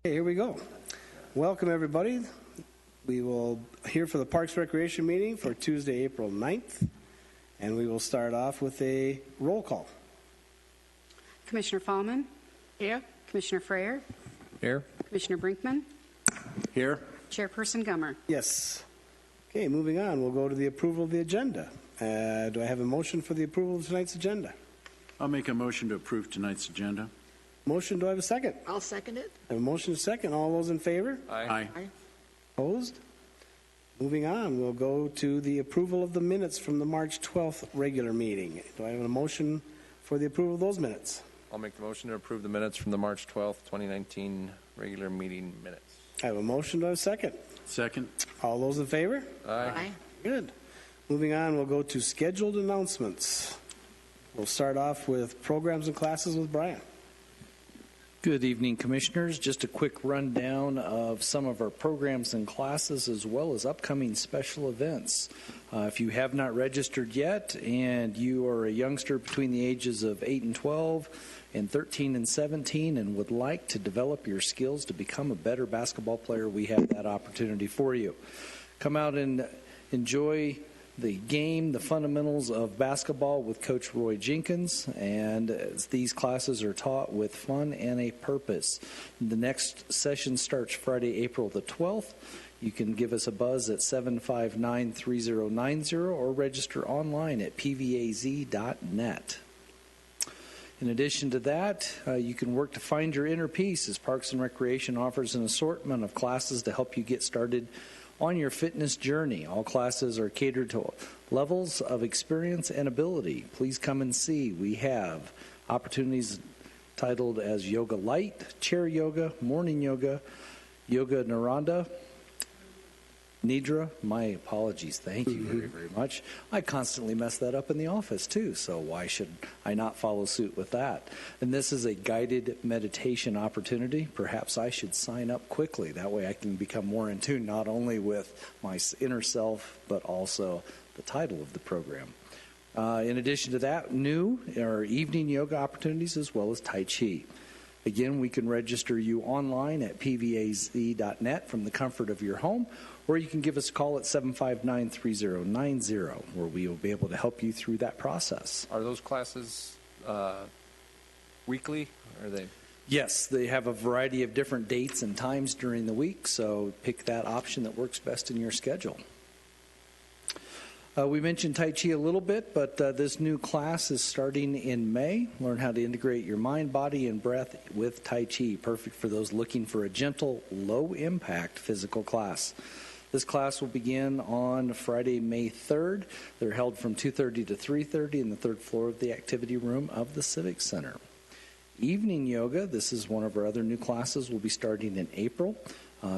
Okay, here we go. Welcome, everybody. We will hear for the Parks Recreation meeting for Tuesday, April 9th, and we will start off with a roll call. Commissioner Fallman? Here. Commissioner Freyer? Here. Commissioner Brinkman? Here. Chairperson Gummer? Yes. Okay, moving on, we'll go to the approval of the agenda. Do I have a motion for the approval of tonight's agenda? I'll make a motion to approve tonight's agenda. Motion, do I have a second? I'll second it. I have a motion, second. All those in favor? Aye. Opposed? Moving on, we'll go to the approval of the minutes from the March 12th regular meeting. Do I have a motion for the approval of those minutes? I'll make the motion to approve the minutes from the March 12th, 2019 regular meeting minutes. I have a motion, do I have a second? Second. All those in favor? Aye. Good. Moving on, we'll go to scheduled announcements. We'll start off with programs and classes with Brian. Good evening, Commissioners. Just a quick rundown of some of our programs and classes as well as upcoming special events. If you have not registered yet and you are a youngster between the ages of 8 and 12 and 13 and 17 and would like to develop your skills to become a better basketball player, we have that opportunity for you. Come out and enjoy the game, the fundamentals of basketball with Coach Roy Jenkins, and these classes are taught with fun and a purpose. The next session starts Friday, April the 12th. You can give us a buzz at 759-3090 or register online at pvaz.net. In addition to that, you can work to find your inner peace as Parks and Recreation offers an assortment of classes to help you get started on your fitness journey. All classes are catered to levels of experience and ability. Please come and see. We have opportunities titled as Yoga Light, Chair Yoga, Morning Yoga, Yoga Niranda, Nidra. My apologies. Thank you very, very much. I constantly mess that up in the office too, so why should I not follow suit with that? And this is a guided meditation opportunity. Perhaps I should sign up quickly. That way I can become more in tune not only with my inner self, but also the title of the program. In addition to that, new are evening yoga opportunities as well as Tai Chi. Again, we can register you online at pvaz.net from the comfort of your home, or you can give us a call at 759-3090, where we will be able to help you through that process. Are those classes weekly? Or are they? Yes, they have a variety of different dates and times during the week, so pick that option that works best in your schedule. We mentioned Tai Chi a little bit, but this new class is starting in May. Learn how to integrate your mind, body, and breath with Tai Chi. Perfect for those looking for a gentle, low-impact physical class. This class will begin on Friday, May 3rd. They're held from 2:30 to 3:30 in the third floor of the activity room of the Civic Center. Evening yoga, this is one of our other new classes, will be starting in April.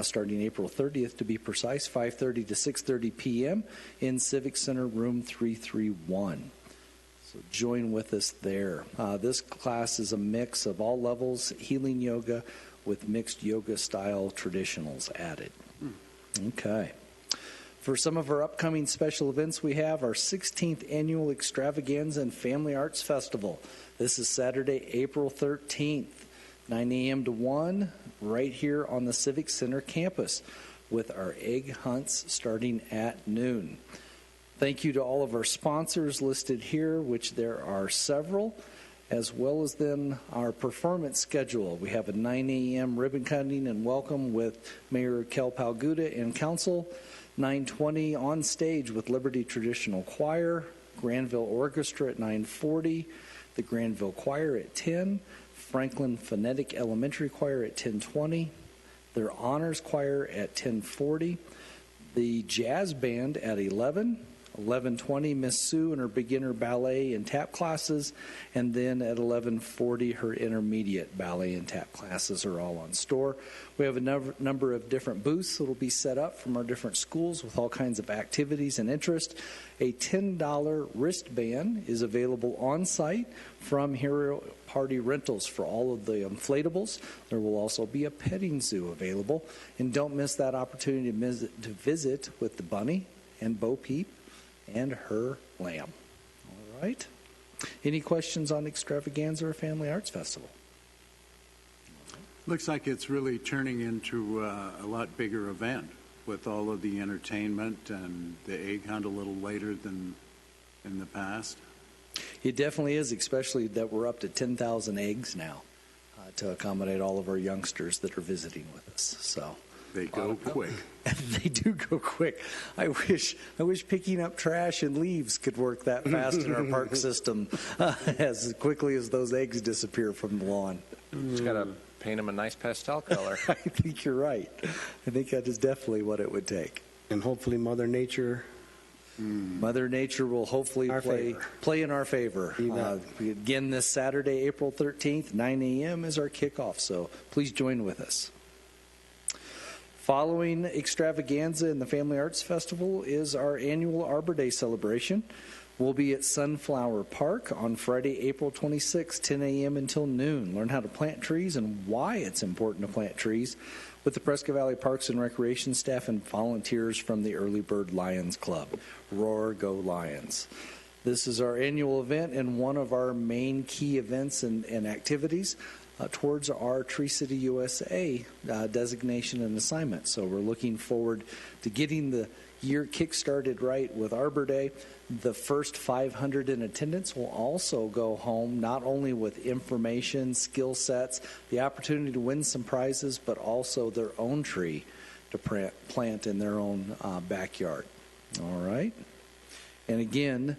Starting April 30th to be precise, 5:30 to 6:30 p.m. in Civic Center Room 331. So join with us there. This class is a mix of all levels, healing yoga with mixed yoga style traditionals added. Okay. For some of our upcoming special events, we have our 16th Annual Extravaganza and Family Arts Festival. This is Saturday, April 13th. 9 a.m. to 1, right here on the Civic Center campus, with our egg hunts starting at noon. Thank you to all of our sponsors listed here, which there are several, as well as then our performance schedule. We have a 9 a.m. ribbon cutting and welcome with Mayor Kel Palguda and Council, 9:20 on stage with Liberty Traditional Choir, Granville Orchestra at 9:40, the Granville Choir at 10, Franklin Phonetic Elementary Choir at 10:20, their Honors Choir at 10:40, the Jazz Band at 11:20, Miss Sue and her beginner ballet and tap classes, and then at 11:40, her intermediate ballet and tap classes are all on store. We have a number of different booths that will be set up from our different schools with all kinds of activities and interest. A $10 wristband is available on site from Hero Party Rentals for all of the inflatables. There will also be a petting zoo available. And don't miss that opportunity to visit with the bunny and Bo Peep and her lamb. All right. Any questions on Extravaganza or Family Arts Festival? Looks like it's really turning into a lot bigger event with all of the entertainment and the egg hunt a little later than in the past. It definitely is, especially that we're up to 10,000 eggs now to accommodate all of our youngsters that are visiting with us. So They go quick. they do go quick. I wish picking up trash and leaves could work that fast in our park system as quickly as those eggs disappear from the lawn. Just got to paint them a nice pastel color. I think you're right. I think that is definitely what it would take. And hopefully Mother Nature. Mother Nature will hopefully Our favor. play in our favor. You bet. Again, this Saturday, April 13th, 9 a.m. is our kickoff, so please join with us. Following Extravaganza and the Family Arts Festival is our annual Arbor Day celebration. We'll be at Sunflower Park on Friday, April 26, 10 a.m. until noon. Learn how to plant trees and why it's important to plant trees with the Prescott Valley Parks and Recreation staff and volunteers from the Early Bird Lions Club. Roar, go Lions. This is our annual event and one of our main key events and activities towards our Tree City USA designation and assignment. So we're looking forward to getting the year kick-started right with Arbor Day. The first 500 in attendance will also go home not only with information, skill sets, the opportunity to win some prizes, but also their own tree to plant in their own backyard. All right. And again,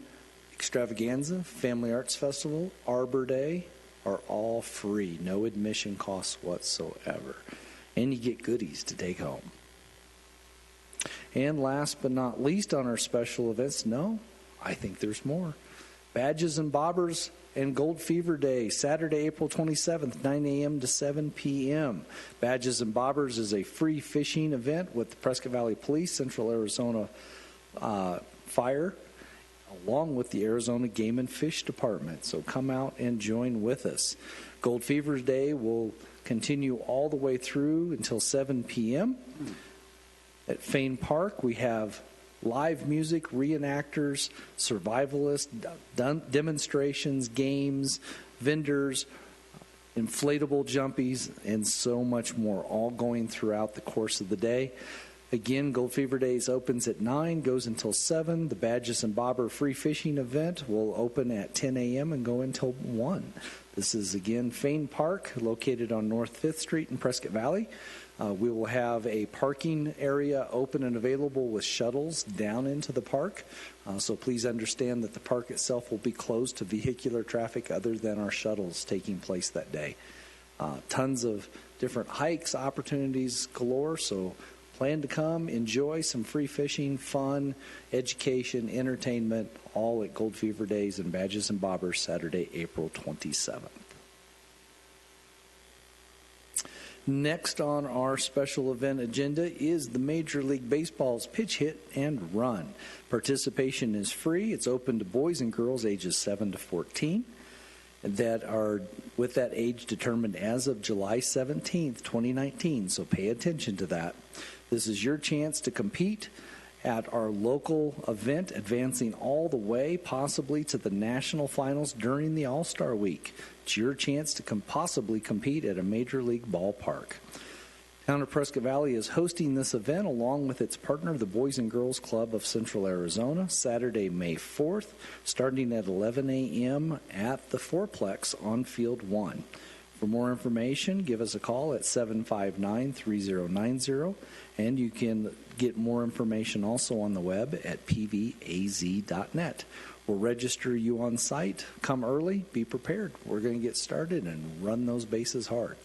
Extravaganza, Family Arts Festival, Arbor Day are all free, no admission costs whatsoever. And you get goodies to take home. And last but not least on our special events, no, I think there's more. Badges and Bobbers and Gold Fever Day, Saturday, April 27th, 9 a.m. to 7 p.m. Badges and Bobbers is a free fishing event with the Prescott Valley Police, Central Arizona Fire, along with the Arizona Game and Fish Department. So come out and join with us. Gold Fever Day will continue all the way through until 7 p.m. At Fane Park, we have live music, reenactors, survivalists, demonstrations, games, vendors, inflatable jumpies, and so much more, all going throughout the course of the day. Again, Gold Fever Days opens at 9, goes until 7. The Badges and Bobber free fishing event will open at 10 a.m. and go until 1. This is, again, Fane Park, located on North 5th Street in Prescott Valley. We will have a parking area open and available with shuttles down into the park. So please understand that the park itself will be closed to vehicular traffic other than our shuttles taking place that day. Tons of different hikes, opportunities galore. So plan to come, enjoy some free fishing, fun, education, entertainment, all at Gold Fever Days and Badges and Bobbers, Saturday, April 27th. Next on our special event agenda is the Major League Baseball's Pitch Hit and Run. Participation is free. It's open to boys and girls ages 7 to 14 that are with that age determined as of July 17th, 2019. So pay attention to that. This is your chance to compete at our local event, advancing all the way possibly to the national finals during the All-Star Week. It's your chance to possibly compete at a major league ballpark. Town of Prescott Valley is hosting this event along with its partner, the Boys and Girls Club of Central Arizona, Saturday, May 4th, starting at 11 a.m. at the Fourplex on Field 1. For more information, give us a call at 759-3090, and you can get more information also on the web at pvaz.net. We'll register you on site. Come early, be prepared. We're going to get started and run those bases hard.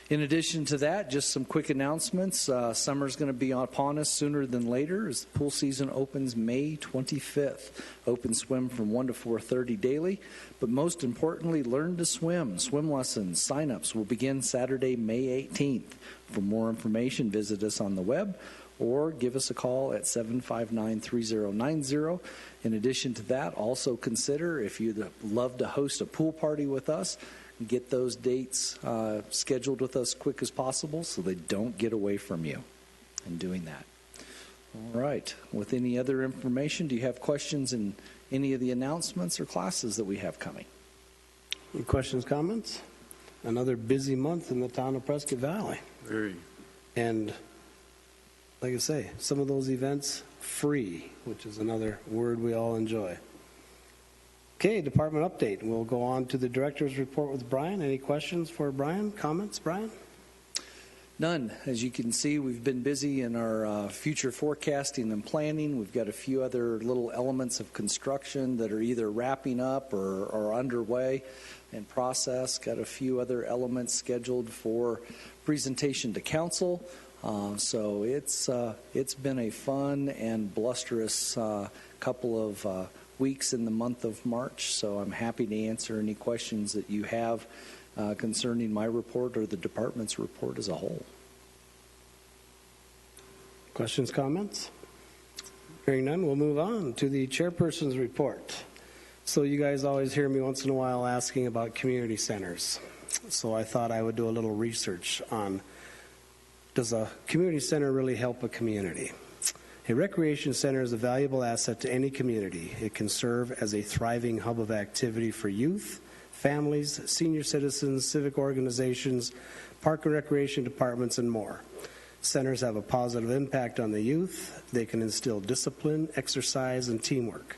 In addition to that, just some quick announcements. Summer's going to be upon us sooner than later as the pool season opens May 25th. Open swim from 1 to 4:30 daily. But most importantly, learn to swim. Swim lessons, sign-ups will begin Saturday, May 18th. For more information, visit us on the web or give us a call at 759-3090. In addition to that, also consider if you'd love to host a pool party with us, get those dates scheduled with us quick as possible so they don't get away from you in doing that. All right. With any other information, do you have questions in any of the announcements or classes that we have coming? Any questions, comments? Another busy month in the town of Prescott Valley. Very. And like I say, some of those events free, which is another word we all enjoy. Okay, department update. We'll go on to the director's report with Brian. Any questions for Brian? Comments, Brian? None. As you can see, we've been busy in our future forecasting and planning. We've got a few other little elements of construction that are either wrapping up or underway in process. Got a few other elements scheduled for presentation to council. So it's been a fun and blusterous couple of weeks in the month of March. So I'm happy to answer any questions that you have concerning my report or the department's report as a whole. Questions, comments? Hearing none, we'll move on to the chairperson's report. So you guys always hear me once in a while asking about community centers. So I thought I would do a little research on, does a community center really help a community? A recreation center is a valuable asset to any community. It can serve as a thriving hub of activity for youth, families, senior citizens, civic organizations, park and recreation departments, and more. Centers have a positive impact on the youth. They can instill discipline, exercise, and teamwork.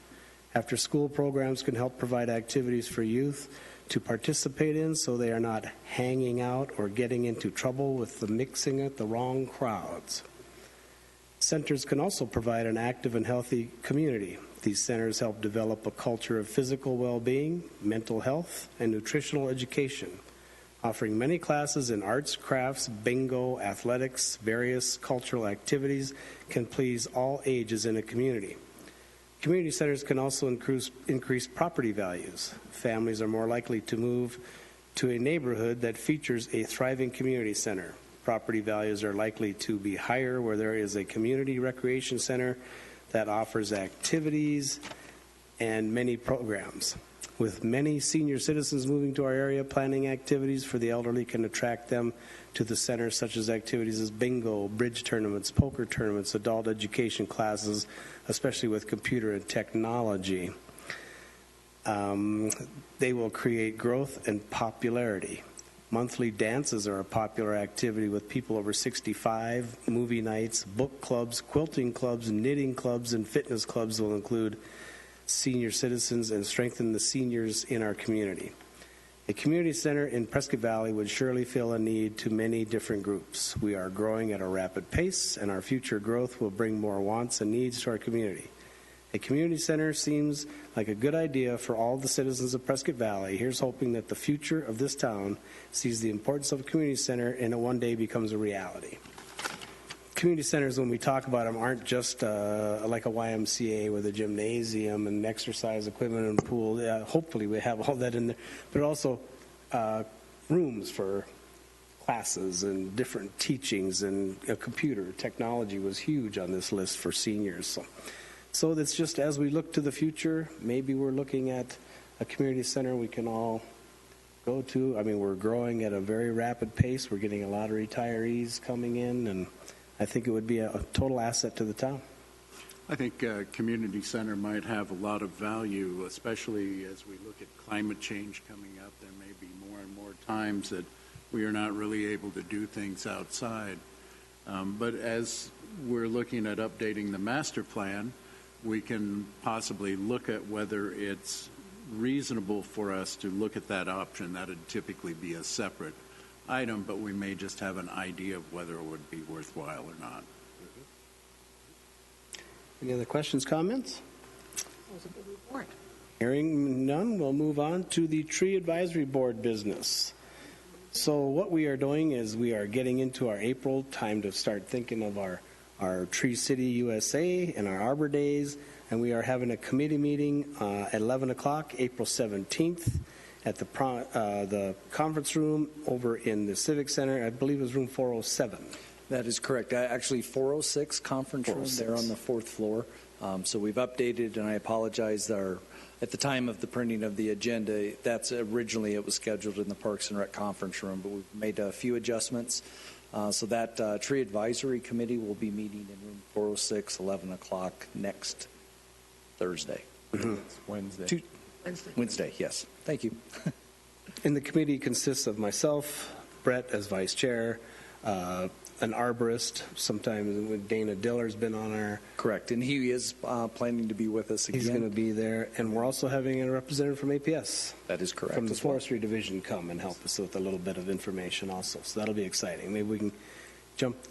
After-school programs can help provide activities for youth to participate in so they are not hanging out or getting into trouble with the mixing at the wrong crowds. Centers can also provide an active and healthy community. These centers help develop a culture of physical well-being, mental health, and nutritional education, offering many classes in arts, crafts, bingo, athletics, various cultural activities can please all ages in a community. Community centers can also increase property values. Families are more likely to move to a neighborhood that features a thriving community center. Property values are likely to be higher where there is a community recreation center that offers activities and many programs. With many senior citizens moving to our area, planning activities for the elderly can attract them to the center, such as activities as bingo, bridge tournaments, poker tournaments, adult education classes, especially with computer and technology. They will create growth and popularity. Monthly dances are a popular activity with people over 65. Movie nights, book clubs, quilting clubs, knitting clubs, and fitness clubs will include senior citizens and strengthen the seniors in our community. A community center in Prescott Valley would surely fill a need to many different groups. We are growing at a rapid pace, and our future growth will bring more wants and needs to our community. A community center seems like a good idea for all the citizens of Prescott Valley. Here's hoping that the future of this town sees the importance of a community center and it one day becomes a reality. Community centers, when we talk about them, aren't just like a YMCA with a gymnasium and exercise equipment and pool. Yeah, hopefully we have all that in there, but also rooms for classes and different teachings, and computer technology was huge on this list for seniors. So that's just as we look to the future, maybe we're looking at a community center we can all go to. I mean, we're growing at a very rapid pace. We're getting a lot of retirees coming in, and I think it would be a total asset to the town. I think a community center might have a lot of value, especially as we look at climate change coming up. There may be more and more times that we are not really able to do things outside. But as we're looking at updating the master plan, we can possibly look at whether it's reasonable for us to look at that option. That would typically be a separate item, but we may just have an idea of whether it would be worthwhile or not. Any other questions, comments? That was a good report. Hearing none, we'll move on to the Tree Advisory Board business. So what we are doing is we are getting into our April time to start thinking of our Tree City USA and our Arbor Days, and we are having a committee meeting at 11 o'clock, April 17th, at the conference room over in the Civic Center. I believe it was room 407. That is correct. Actually, 406 conference room there on the fourth floor. So we've updated, and I apologize. At the time of the printing of the agenda, that's originally it was scheduled in the Parks and Rec conference room, but we've made a few adjustments. So that Tree Advisory Committee will be meeting in room 406, 11 o'clock next Thursday. Wednesday. Wednesday, yes. Thank you. And the committee consists of myself, Brett as vice chair, an arborist, sometimes when Dana Diller's been on our, Correct, and he is planning to be with us again. he's going to be there, and we're also having a representative from APS, That is correct. from the as well. forestry division, come and help us with a little bit of information also, so that'll be exciting. Maybe we can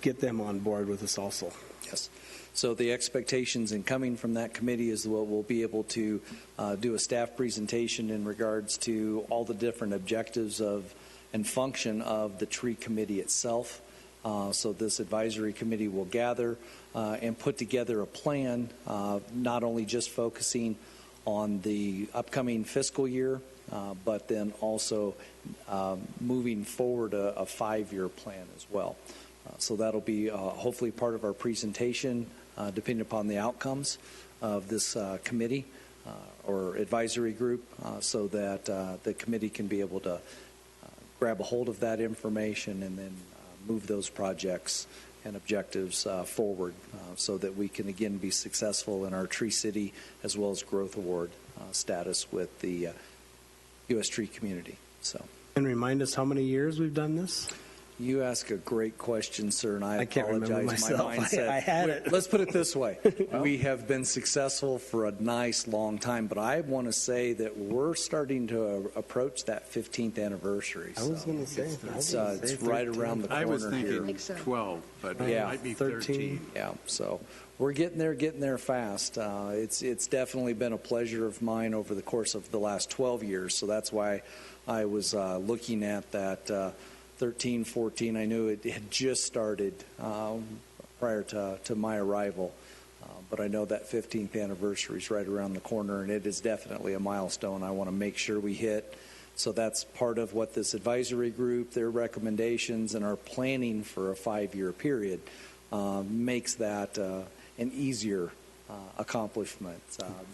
get them on board with us also. Yes. So the expectations in coming from that committee is that we'll be able to do a staff presentation in regards to all the different objectives of and function of the tree committee itself. So this advisory committee will gather and put together a plan, not only just focusing on the upcoming fiscal year, but then also moving forward a 5-year plan as well. So that'll be hopefully part of our presentation, depending upon the outcomes of this committee or advisory group, so that the committee can be able to grab a hold of that information and then move those projects and objectives forward, so that we can again be successful in our Tree City as well as Growth Award status with the U.S. tree community. So. And remind us how many years we've done this? You ask a great question, sir, and I can't apologize. remember myself. My mindset. I had it. Let's put it this way. We have been successful for a nice long time, but I want to say that we're starting to approach that 15th anniversary. I was going to say, It's right around the corner I was here. thinking think so. 12, but it Yeah. might be 13. 13. Yeah, so we're getting there fast. It's definitely been a pleasure of mine over the course of the last 12 years, so that's why I was looking at that 13, 14. I knew it had just started prior to my arrival, but I know that 15th anniversary is right around the corner, and it is definitely a milestone I want to make sure we hit. So that's part of what this advisory group, their recommendations, and our planning for a 5-year period makes that an easier accomplishment,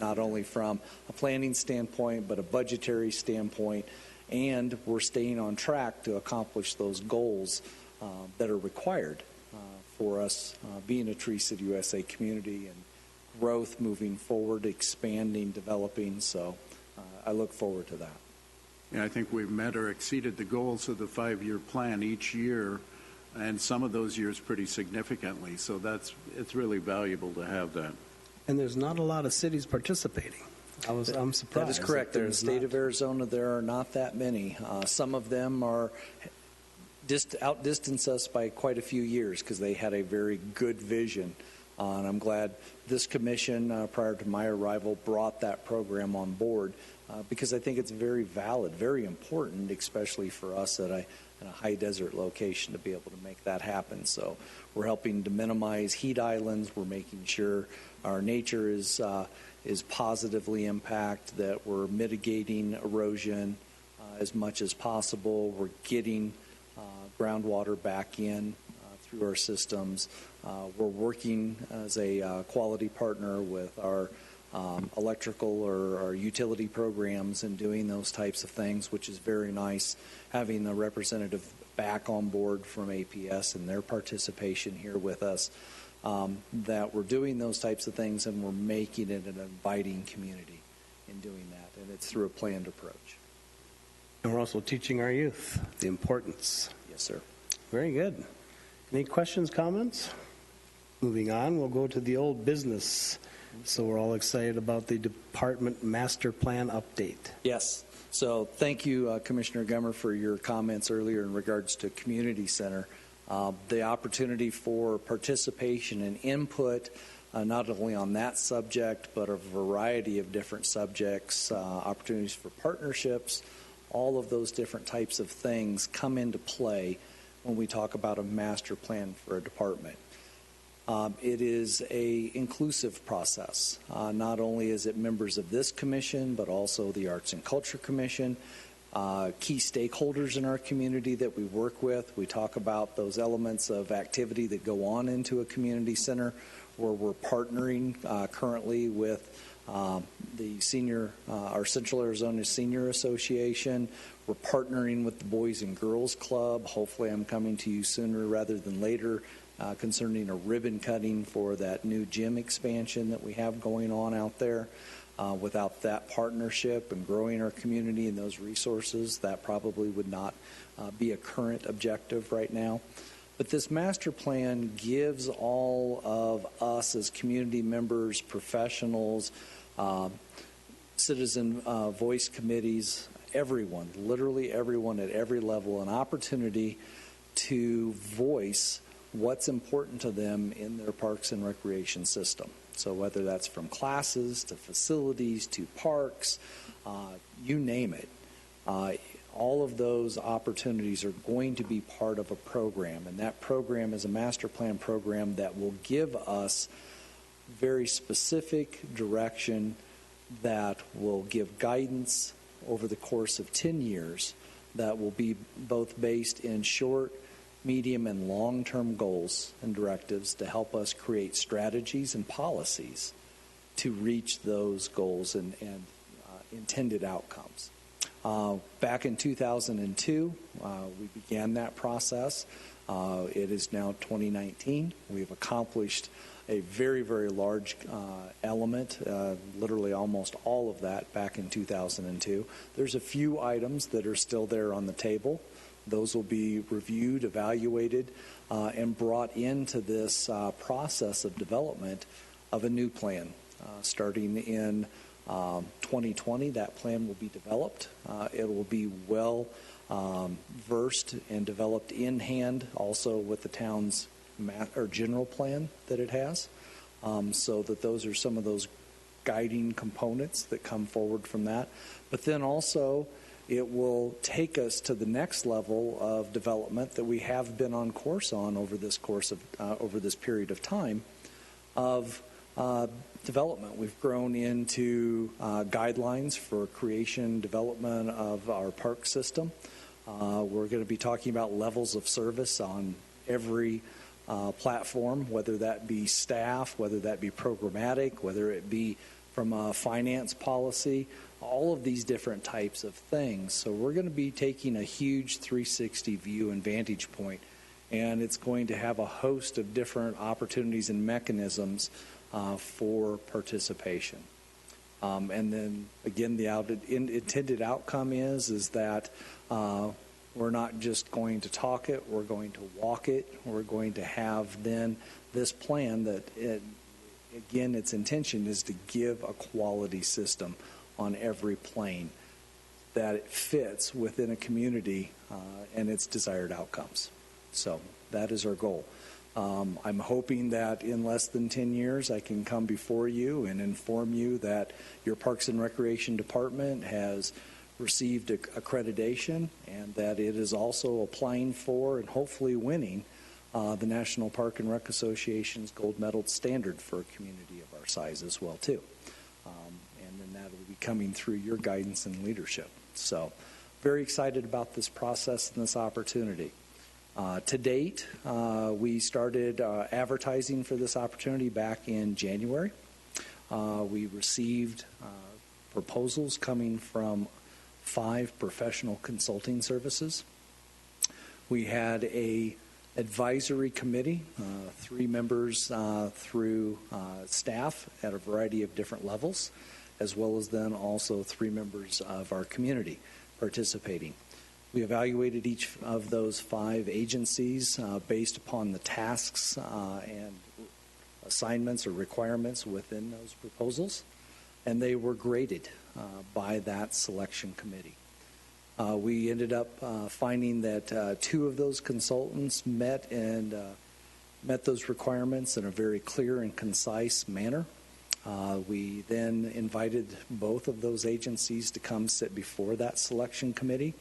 not only from a planning standpoint, but a budgetary standpoint. And we're staying on track to accomplish those goals that are required for us being a Tree City USA community and growth moving forward, expanding, developing. So I look forward to that. Yeah, I think we've met or exceeded the goals of the 5-year plan each year, and some of those years pretty significantly. So it's really valuable to have that. and there's not a lot of cities participating. I'm surprised. That is correct. In the there's state not. of Arizona, there are not that many. Some of them are outdistance us by quite a few years because they had a very good vision. And I'm glad this commission, prior to my arrival, brought that program on board because I think it's very valid, very important, especially for us in a high desert location to be able to make that happen. So we're helping to minimize heat islands. We're making sure our nature is positively impacted, that we're mitigating erosion as much as possible. We're getting groundwater back in through our systems. We're working as a quality partner with our electrical or our utility programs and doing those types of things, which is very nice. Having the representative back on board from APS and their participation here with us, that we're doing those types of things and we're making it an inviting community in doing that, and it's through a planned approach. And we're also teaching our youth the importance. Yes, sir. Very good. Any questions, comments? Moving on, we'll go to the old business. So we're all excited about the department master plan update. Yes. So thank you, Commissioner Gummer, for your comments earlier in regards to community center. The opportunity for participation and input, not only on that subject, but a variety of different subjects, opportunities for partnerships, all of those different types of things come into play when we talk about a master plan for a department. It is a inclusive process. Not only is it members of this commission, but also the Arts and Culture Commission, key stakeholders in our community that we work with. We talk about those elements of activity that go on into a community center, where we're partnering currently with the our Central Arizona Senior Association. We're partnering with the Boys and Girls Club. Hopefully I'm coming to you sooner rather than later concerning a ribbon cutting for that new gym expansion that we have going on out there. Without that partnership and growing our community and those resources, that probably would not be a current objective right now. But this master plan gives all of us as community members, professionals, citizen voice committees, everyone, literally everyone at every level, an opportunity to voice what's important to them in their parks and recreation system. So whether that's from classes to facilities to parks, you name it, all of those opportunities are going to be part of a program. And that program is a master plan program that will give us very specific direction that will give guidance over the course of 10 years that will be both based in short, medium, and long-term goals and directives to help us create strategies and policies to reach those goals and intended outcomes. Back in 2002, we began that process. It is now 2019. We've accomplished a very, very large element, literally almost all of that back in 2002. There's a few items that are still there on the table. Those will be reviewed, evaluated, and brought into this process of development of a new plan. Starting in 2020, that plan will be developed. It will be well versed and developed in hand also with the town's general plan that it has, so that those are some of those guiding components that come forward from that. But then also it will take us to the next level of development that we have been on course on over this period of time of development. We've grown into guidelines for creation and development of our park system. We're going to be talking about levels of service on every platform, whether that be staff, whether that be programmatic, whether it be from a finance policy, all of these different types of things. So we're going to be taking a huge 360 view and vantage point, and it's going to have a host of different opportunities and mechanisms for participation. And then again, the intended outcome is that we're not just going to talk it, we're going to walk it. We're going to have then this plan that, again, its intention is to give a quality system on every plane that it fits within a community and its desired outcomes. So that is our goal. I'm hoping that in less than 10 years I can come before you and inform you that your Parks and Recreation Department has received accreditation and that it is also applying for and hopefully winning the National Park and Rec Association's gold medal standard for a community of our size as well too. And then that will be coming through your guidance and leadership. So very excited about this process and this opportunity. To date, we started advertising for this opportunity back in January. We received proposals coming from 5 professional consulting services. We had a advisory committee, 3 members through staff at a variety of different levels, as well as then also 3 members of our community participating. We evaluated each of those 5 agencies based upon the tasks and assignments or requirements within those proposals, and they were graded by that selection committee. We ended up finding that 2 of those consultants met those requirements in a very clear and concise manner. We then invited both of those agencies to come sit before that selection committee,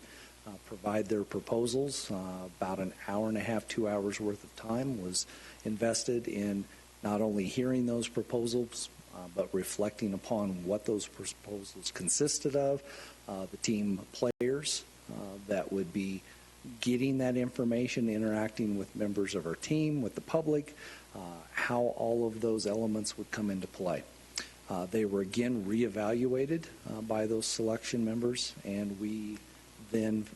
provide their proposals. About an hour and a half, 2 hours worth of time was invested in not only hearing those proposals, but reflecting upon what those proposals consisted of, the team players that would be getting that information, interacting with members of our team, with the public, how all of those elements would come into play. They were again reevaluated by those selection members, and we then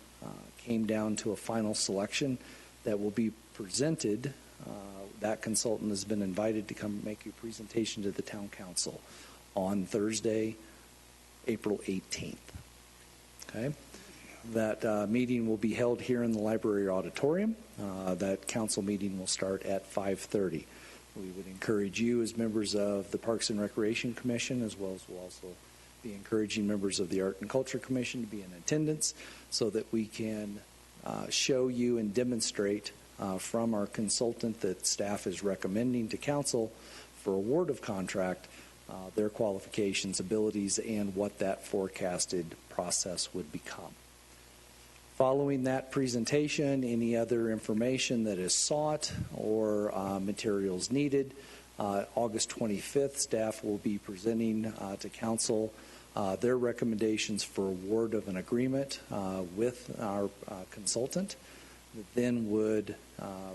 came down to a final selection that will be presented. That consultant has been invited to come make a presentation to the town council on Thursday, April 18th. Okay? That meeting will be held here in the library auditorium. That council meeting will start at 5:30. We would encourage you as members of the Parks and Recreation Commission, as well as we'll also be encouraging members of the Art and Culture Commission to be in attendance so that we can show you and demonstrate from our consultant that staff is recommending to council for award of contract their qualifications, abilities, and what that forecasted process would become. Following that presentation, any other information that is sought or materials needed, August 25th, staff will be presenting to council their recommendations for award of an agreement with our consultant that then would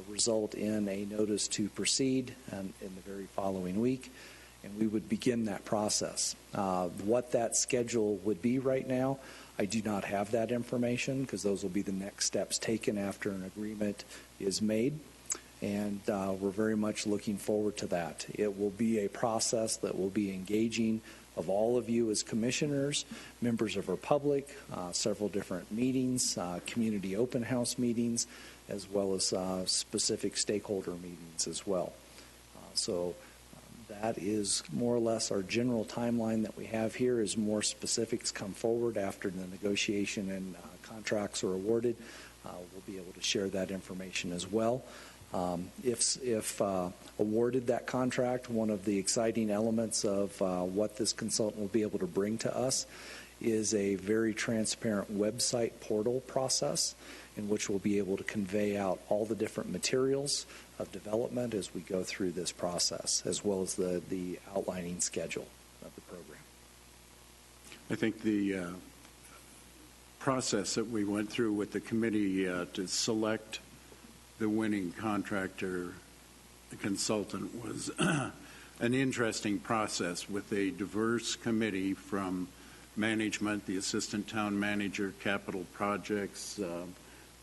result in a notice to proceed in the very following week, and we would begin that process. What that schedule would be right now, I do not have that information because those will be the next steps taken after an agreement is made, and we're very much looking forward to that. It will be a process that will be engaging of all of you as commissioners, members of our public, several different meetings, community open house meetings, as well as specific stakeholder meetings as well. That is more or less our general timeline that we have here. As more specifics come forward after the negotiation and contracts are awarded, we'll be able to share that information as well. If awarded that contract, one of the exciting elements of what this consultant will be able to bring to us is a very transparent website portal process in which we'll be able to convey out all the different materials of development as we go through this process, as well as the outlining schedule of the program. I think the process that we went through with the committee to select the winning contractor, the consultant, was an interesting process with a diverse committee from management, the assistant town manager, capital projects,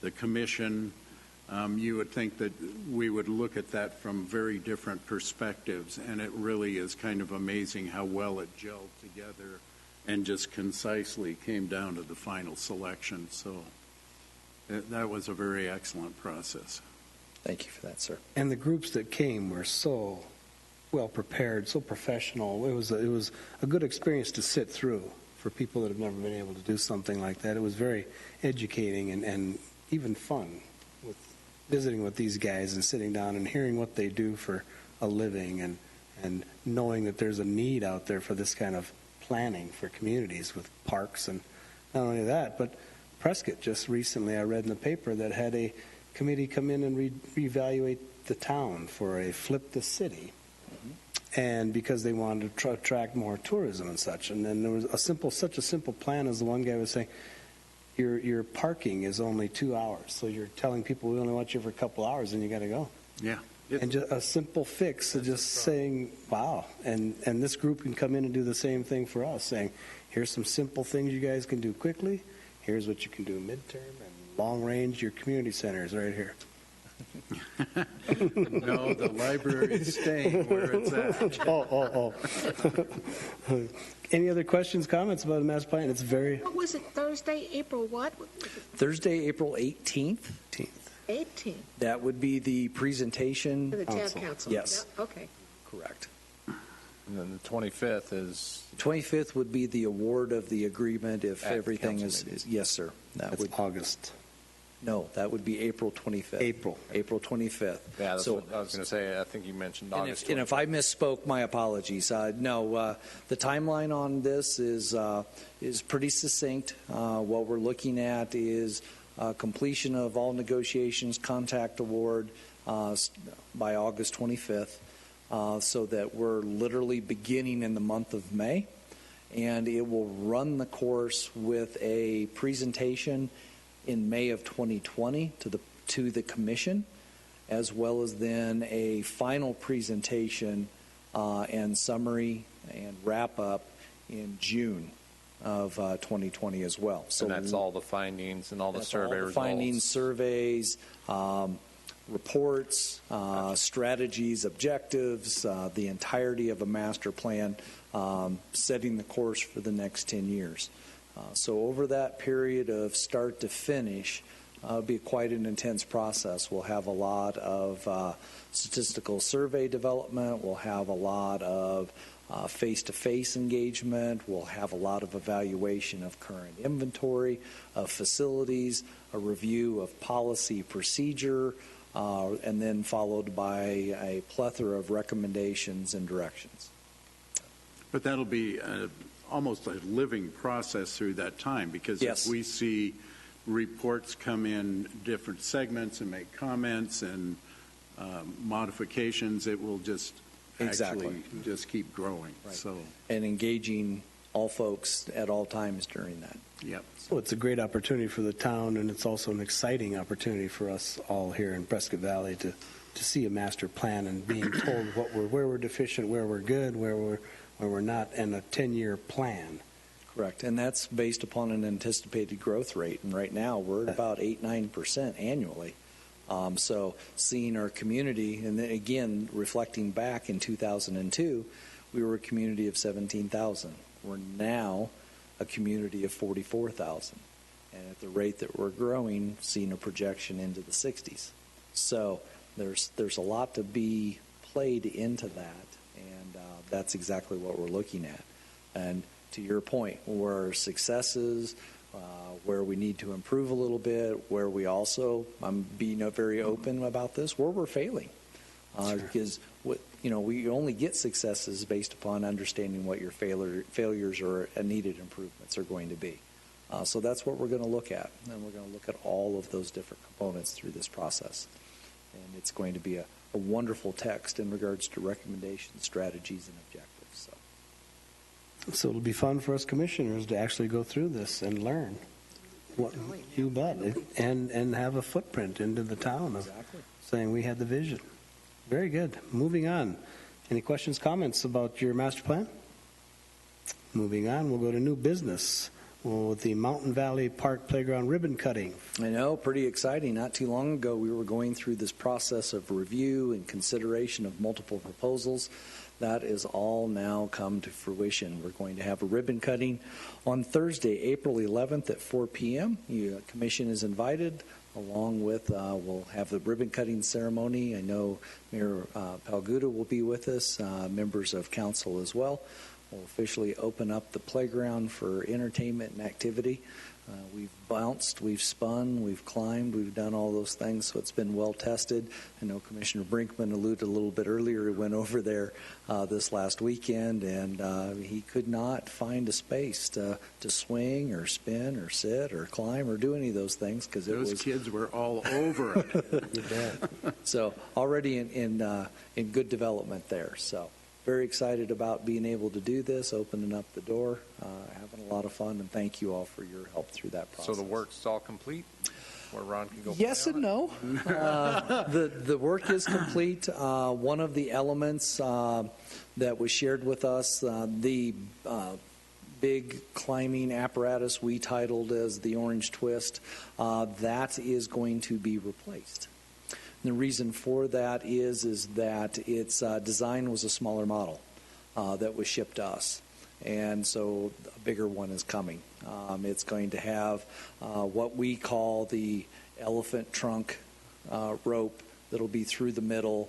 the commission. You would think that we would look at that from very different perspectives, and it really is kind of amazing how well it gelled together and just concisely came down to the final selection. So that was a very excellent process. Thank you for that, sir. And the groups that came were so well prepared, so professional. It was a good experience to sit through for people that have never been able to do something like that. It was very educating and even fun with visiting with these guys and sitting down and hearing what they do for a living and knowing that there's a need out there for this kind of planning for communities with parks. And not only that, but Prescott just recently, I read in the paper, that had a committee come in and reevaluate the town for a flip the city. And because they wanted to attract more tourism and such. And then there was such a simple plan as the one guy was saying, your parking is only 2 hours. So you're telling people we only want you for a couple hours and you got to go. Yeah. And just a simple fix of just saying, wow. And this group can come in and do the same thing for us, saying, here's some simple things you guys can do quickly. Here's what you can do midterm and long range. Your community center is right here. No, the library is staying where it's at. Oh. Any other questions, comments about the master plan? It's very... What was it, Thursday, April what? Thursday, April 18th. 18th. That would be the presentation. To the town council? Yes. Yeah, okay. Correct. And then the 25th is 25th would be the award of the agreement if At everything council is yes, sir. That's August. No, that would be April 25th. April 25th. Yeah, that's So- what I was going to say. I think you mentioned And August. if I misspoke, my apologies. No, the timeline on this is pretty succinct. What we're looking at is completion of all negotiations, contract award by August 25th, so that we're literally beginning in the month of May, and it will run the course with a presentation in May of 2020 to the commission, as well as then a final presentation and summary and wrap up in June of 2020 as well. So and that's all the findings and all the that's survey all the results. findings, surveys, reports, strategies, objectives, the entirety of a master plan, setting the course for the next 10 years. So over that period of start to finish, it'll be quite an intense process. We'll have a lot of statistical survey development. We'll have a lot of face-to-face engagement. We'll have a lot of evaluation of current inventory, of facilities, a review of policy procedure, and then followed by a plethora of recommendations and directions. But that'll be almost a living process through that time, because Yes. if we see reports come in different segments and make comments and modifications, it will just Exactly. actually just keep growing. Right. So, And engaging all folks at all times during that. yep. Well, it's a great opportunity for the town, and it's also an exciting opportunity for us all here in Prescott Valley to see a master plan and being told where we're deficient, where we're good, where we're not, and a 10-year plan. Correct. And that's based upon an anticipated growth rate. And right now, we're at about 8-9% annually. So seeing our community, and then again, reflecting back in 2002, we were a community of 17,000. We're now a community of 44,000. And at the rate that we're growing, seeing a projection into the 60s. So there's a lot to be played into that, and that's exactly what we're looking at. And to your point, where successes, where we need to improve a little bit, where we also, I'm being very open about this, where we're failing. Because we only get successes based upon understanding what your failures or needed improvements are going to be. So that's what we're going to look at, and we're going to look at all of those different components through this process. And it's going to be a wonderful text in regards to recommendations, strategies, and objectives. So it'll be fun for us commissioners to actually go through this and learn. What, you bet. And have a footprint into the town of Exactly. saying we had the vision. Very good. Moving on. Any questions, comments about your master plan? Moving on, we'll go to new business. With the Mountain Valley Park Playground ribbon cutting. I know, pretty exciting. Not too long ago, we were going through this process of review and consideration of multiple proposals. That is all now come to fruition. We're going to have a ribbon cutting on Thursday, April 11th at 4 p.m. The commission is invited, along with we'll have the ribbon cutting ceremony. I know Mayor Palguda will be with us, members of council as well. We'll officially open up the playground for entertainment and activity. We've bounced, we've spun, we've climbed, we've done all those things, so it's been well tested. I know Commissioner Brinkman alluded a little bit earlier. He went over there this last weekend, and he could not find a space to swing or spin or sit or climb or do any of those things because Those kids were all over it. You bet. So already in good development there. So very excited about being able to do this, opening up the door, having a lot of fun, and thank you all for your help through that process. So the work's all complete, where Ron can go? Yes play and on no. The work is complete. One of the elements that was shared with us, the big climbing apparatus we titled as the Orange Twist, that is going to be replaced. And the reason for that is that its design was a smaller model that was shipped to us. And so a bigger one is coming. It's going to have what we call the elephant trunk rope that'll be through the middle.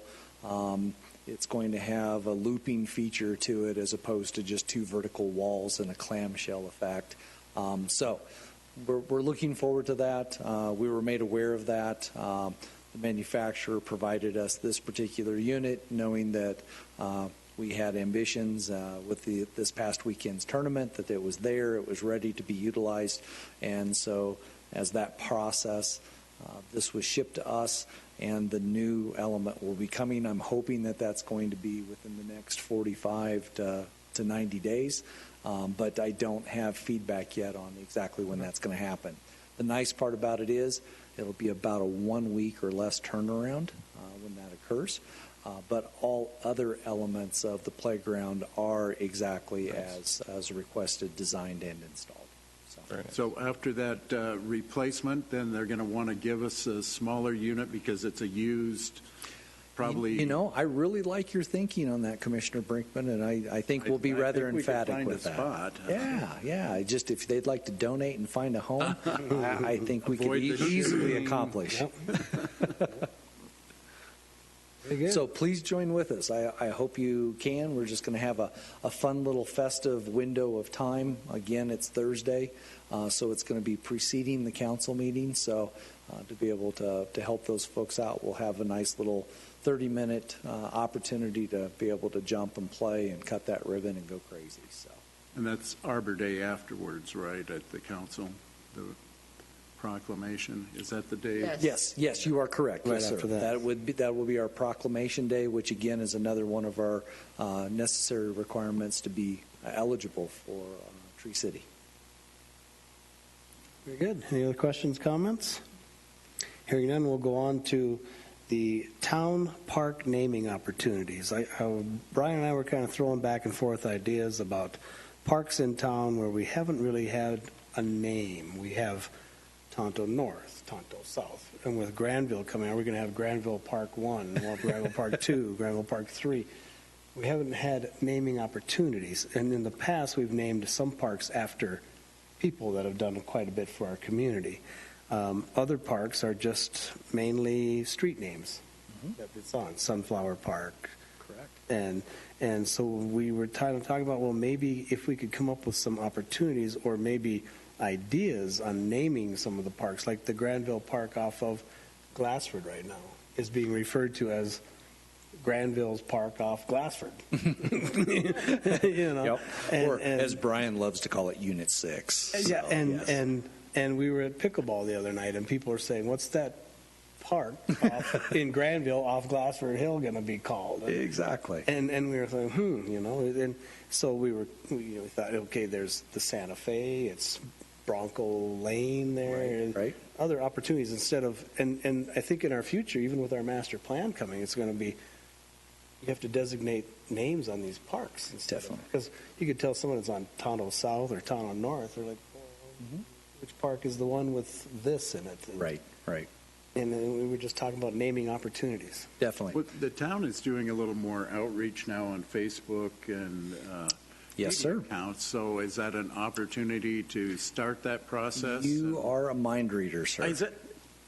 It's going to have a looping feature to it as opposed to just two vertical walls and a clamshell effect. So we're looking forward to that. We were made aware of that. The manufacturer provided us this particular unit, knowing that we had ambitions with this past weekend's tournament, that it was there, it was ready to be utilized. And so as that process, this was shipped to us, and the new element will be coming. I'm hoping that that's going to be within the next 45 to 90 days, but I don't have feedback yet on exactly when that's going to happen. The nice part about it is it'll be about a 1 week or less turnaround when that occurs. But all other elements of the playground are exactly as requested, designed, and installed. So Very nice. So after that replacement, then they're going to want to give us a smaller unit because it's a used, probably. You know, I really like your thinking on that, Commissioner Brinkman, and I think we'll be rather I think we could emphatic find with a that. spot. Yeah. Just if they'd like to donate and find a home, I think we could Avoid the easily shooting. accomplish. Very good. So please join with us. I hope you can. We're just going to have a fun little festive window of time. Again, it's Thursday, so it's going to be preceding the council meeting. So to be able to help those folks out, we'll have a nice little 30-minute opportunity to be able to jump and play and cut that ribbon and go crazy. So And that's Arbor Day afterwards, right, at the council, the proclamation? Is that the day? Yes. yes, you are correct. Right Yes, sir. after that. That will be our proclamation day, which again is another one of our necessary requirements to be eligible for Tree City. Very good. Any other questions, comments? Hearing none, we'll go on to the town park naming opportunities. Brian and I were kind of throwing back and forth ideas about parks in town where we haven't really had a name. We have Tonto North, Tonto South, and with Granville coming out, we're going to have Granville Park 1, or Granville Park 2, Granville Park 3. We haven't had naming opportunities, and in the past, we've named some parks after people that have done quite a bit for our community. Other parks are just mainly street names that it's on, Sunflower Park. Correct. And so we were talking about, well, maybe if we could come up with some opportunities or maybe ideas on naming some of the parks, like the Granville Park off of Glassford right now is being referred to as Granville's Park off Glassford. You know? Yep. Or as Brian loves to call it, Unit 6. Yeah, So, and, yes. and we were at pickleball the other night, and people are saying, what's that park off in Granville off Glassford Hill going to be called? Exactly. And we were thinking, you know, and so we thought, okay, there's the Santa Fe, it's Bronco Lane there, and Right. other opportunities instead of, and I think in our future, even with our master plan coming, it's going to be, you have to designate names on these parks instead. Definitely. Because you could tell someone it's on Tonto South or Tonto North, they're like, well, which park is the one with this in it? Right. And then we were just talking about naming opportunities. Definitely. Well, the town is doing a little more outreach now on Facebook and Yes, sir. accounts. So is that an opportunity to start that process? You are a mind reader, sir. Is it?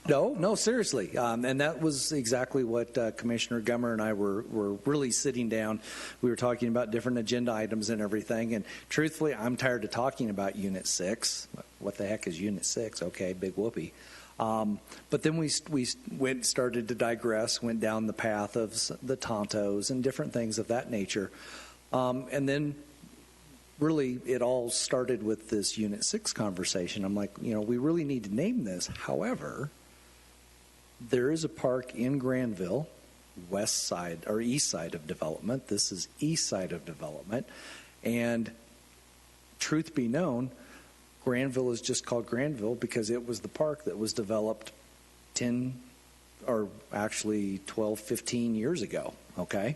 No, seriously. And that was exactly what Commissioner Gummer and I were really sitting down. We were talking about different agenda items and everything. And truthfully, I'm tired of talking about Unit 6. What the heck is Unit 6? Okay, big whoopee. But then we started to digress, went down the path of the Tontos and different things of that nature. And then really it all started with this Unit 6 conversation. I'm like, you know, we really need to name this. However, there is a park in Granville, west side or east side of development. This is east side of development. And truth be known, Granville is just called Granville because it was the park that was developed 10 or actually 12, 15 years ago, okay?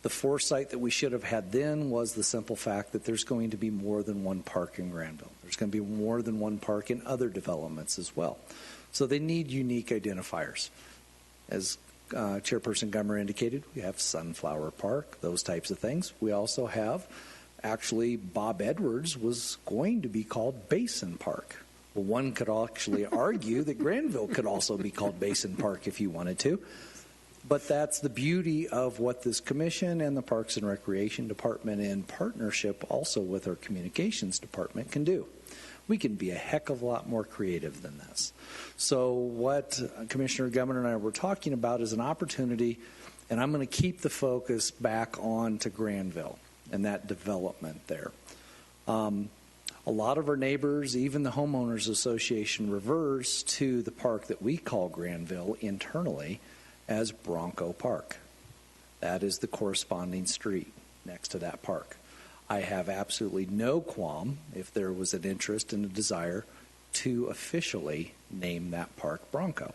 The foresight that we should have had then was the simple fact that there's going to be more than one park in Granville. There's going to be more than one park in other developments as well. So they need unique identifiers. As Chairperson Gummer indicated, we have Sunflower Park, those types of things. We also have, actually, Bob Edwards was going to be called Basin Park. Well, one could actually argue that Granville could also be called Basin Park if you wanted to. But that's the beauty of what this commission and the Parks and Recreation Department in partnership also with our communications department can do. We can be a heck of a lot more creative than this. So what Commissioner Gummer and I were talking about is an opportunity, and I'm going to keep the focus back on to Granville and that development there. A lot of our neighbors, even the Homeowners Association, refers to the park that we call Granville internally as Bronco Park. That is the corresponding street next to that park. I have absolutely no qualm if there was an interest and a desire to officially name that park Bronco,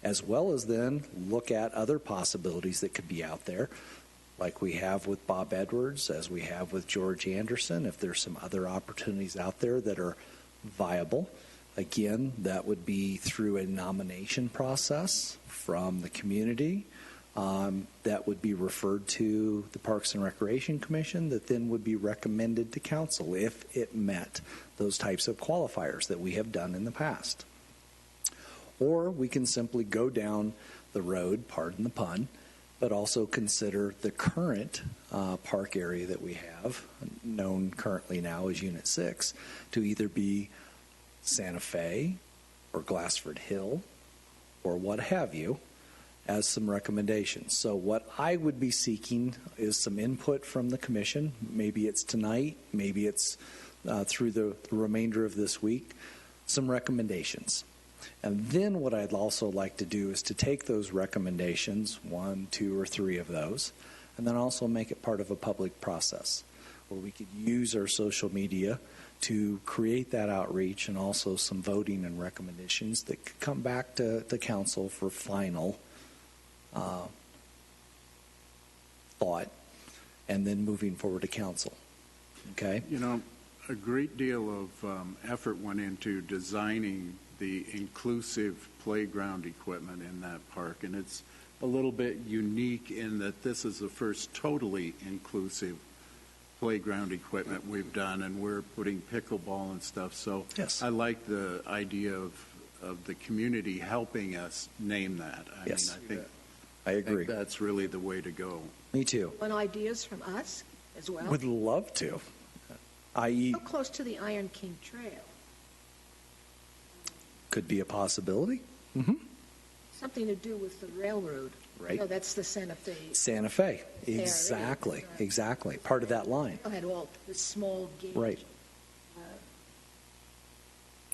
as well as then look at other possibilities that could be out there, like we have with Bob Edwards, as we have with George Anderson. If there's some other opportunities out there that are viable, again, that would be through a nomination process from the community. That would be referred to the Parks and Recreation Commission, that then would be recommended to council if it met those types of qualifiers that we have done in the past. Or we can simply go down the road, pardon the pun, but also consider the current park area that we have, known currently now as Unit 6, to either be Santa Fe or Glassford Hill or what have you, as some recommendations. So what I would be seeking is some input from the commission. Maybe it's tonight, maybe it's through the remainder of this week, some recommendations. And then what I'd also like to do is to take those recommendations, 1, 2, or 3 of those, and then also make it part of a public process where we could use our social media to create that outreach and also some voting and recommendations that could come back to the council for final thought, and then moving forward to council. Okay? You know, a great deal of effort went into designing the inclusive playground equipment in that park, and it's a little bit unique in that this is the first totally inclusive playground equipment we've done, and we're putting pickleball and stuff. So Yes. I like the idea of the community helping us name that. Yes. I I agree. think that's really the way to go. Me too. Want ideas from us as well? Would love to. I.e., How close to the Iron King Trail? could be a possibility. Something to do with the railroad. Right. No, that's the Santa Fe. Santa Fe. There it is, Exactly. right. Exactly. Part of that line. I had all the small gauge. Right.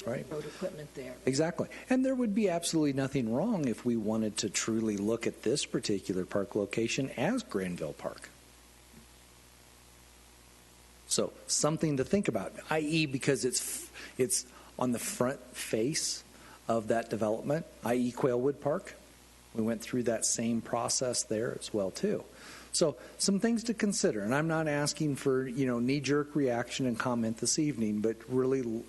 Right. Road equipment there. Exactly. And there would be absolutely nothing wrong if we wanted to truly look at this particular park location as Granville Park. So something to think about, i.e. because it's on the front face of that development, i.e. Quailwood Park. We went through that same process there as well too. So some things to consider, and I'm not asking for knee-jerk reaction and comment this evening, but really